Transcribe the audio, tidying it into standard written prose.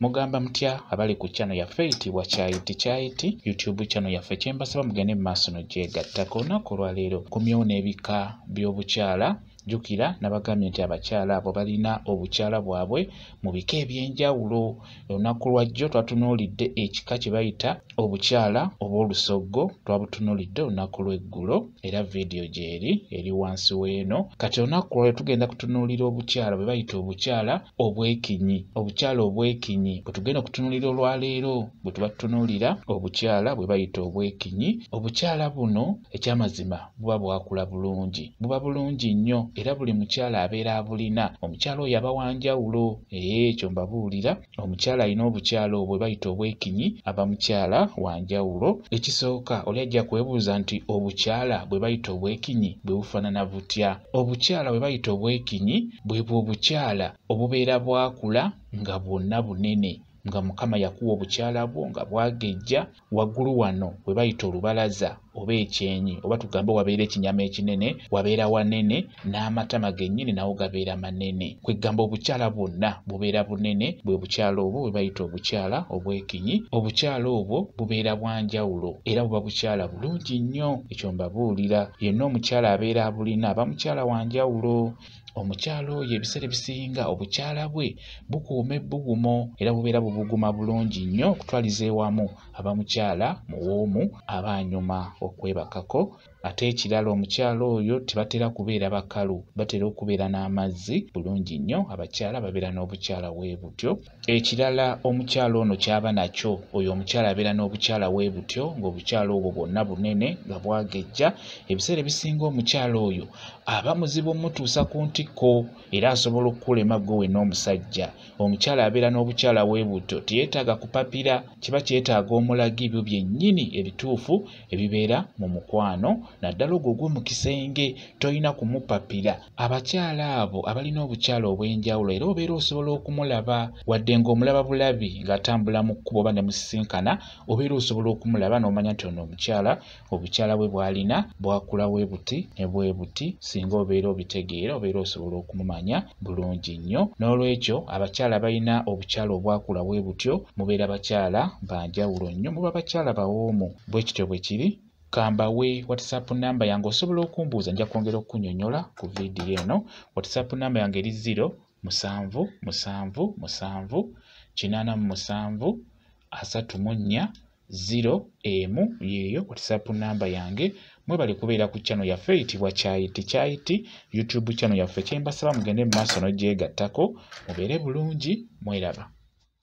mugamba mutya abali ku channel yaffe eyitibwa Kyayiti YouTube channel yaffe kyembasaba mugende mu maaso n'ogyegattako olunaku olwaleero kumyewo n'ebika by'obukyala jukira nabagambye nti abakyala abo balina obukyala bwabwe mu bika ebyenjawulo. Olunaku lwajjo twatunuulidde ekika kye bayita obukyala obw'olusoggo, twabutunuulidde olunaku lw'eggulo era vidiyo gyeri eri wansi w'eno. Kati olunaku lwaleero tugenda kutunuulira obukyala bwe bayita obukyala obwekinyi. Obukyala obwekinyi bwe tugenda okutunuulira olwaleero bwe tuba tutunuulira obukyala bwe bayita obwekinyi. Obukyala buno ekyamazima buba bwakula bulungi, buba bulungi nnyo era buli mukyala abeera abulina. Omukyala oyo aba wanjawulo, ekyo mbabuulira. Omukyala alina obukyala obwo bayita obwekinyi aba mukyala wanjawulo. Ekisooka oli ajja kwebuuza nti obukyala bwe bayita obwekinyi bwe bufaanana butya? Obukyala bwe bayita obwekinyi bwebwo obukyala obubeera bwakula nga bwonna bunene, nga Mukama yakuwa obukyala bwo nga bwagejja waggulu wano bwe bayita olubalaza oba ekyenyi, oba tugambe wabeera ekinyama ekinene wabeera wanene, n'amatama gennyini nawo gabeera manene. Kwegamba obukyala bwonna bubeera bunene, bwe bukyala obwo bwe bayita obukyala obwekinyi. Obukyala obwo bubeera bwanjawulo era buba bukyala bulungi nnyo, ekyo mbabuulira. Yenna omukyala abeera abulina aba mukyala wanjawulo. Omukyala oyo ebiseera ebisinga obukyala bwe bukuuma ebbugumo era bubeera bubuguma bulungi nnyo okutwaliza ewamu. Aba mukyala muwoomu, aba anyuma okwebakako. Ate ekirala omukyala oyo tebatera kubeera bakalu, batera okubeera n'amazzi bulungi nnyo. Abakyala babeera n'obukyala bwe butyo. Ekirala omukyala ono kyaba nakyo, oyo omukyala abeera n'obukyala bwe butyo ng'obukyala obwo bwonna bunene nga bwagejja. Ebiseera ebisinga omukyala oyo aba muzibu omutuusa ku ntikko era asobola okukulema gwe wenna omusajja. Omukyala abeera n'obukyala bwe butyo teyeetaaga kupapira, kiba kyetaaga omulagi ebyo byennyini ebituufu ebibeera mu mukwano. Naddala ogwo ogwo mu kisenge tolina kumupapira. Abakyala abo abalina obukyala obw'enjawulo era obeera osobola okumulaba wadde ng'omulaba bulabi ng'atambula mu kkubo oba ne musisinkana, obeera osobola okumulaba n'omanya nti ono omukyala obukyala bwe bw'alina bwakula bwe buti ne bwe buti. Singa obeera obitegeera obeera osobola okumumanya bulungi nnyo. N'olwekyo abakyala balina obukyala obwakula bwe butyo mubeera bakyala banjawulo nnyo, muba bakyala bawoomu. Bwe kityo bwe kiri. Kambawe WhatsApp namba yange osobola okumbuuza, nja kwongera okunyonyola ku vidiyo eno. WhatsApp namba yange eri 0778734 yeeyo WhatsApp namba yange. Mwebale kubeera ku channel yaffe eyitibwa Kyayiti YouTube channel yaffe kyembasaba mugende mu maaso n'ogyegattako mubeere bulungi, mweraba.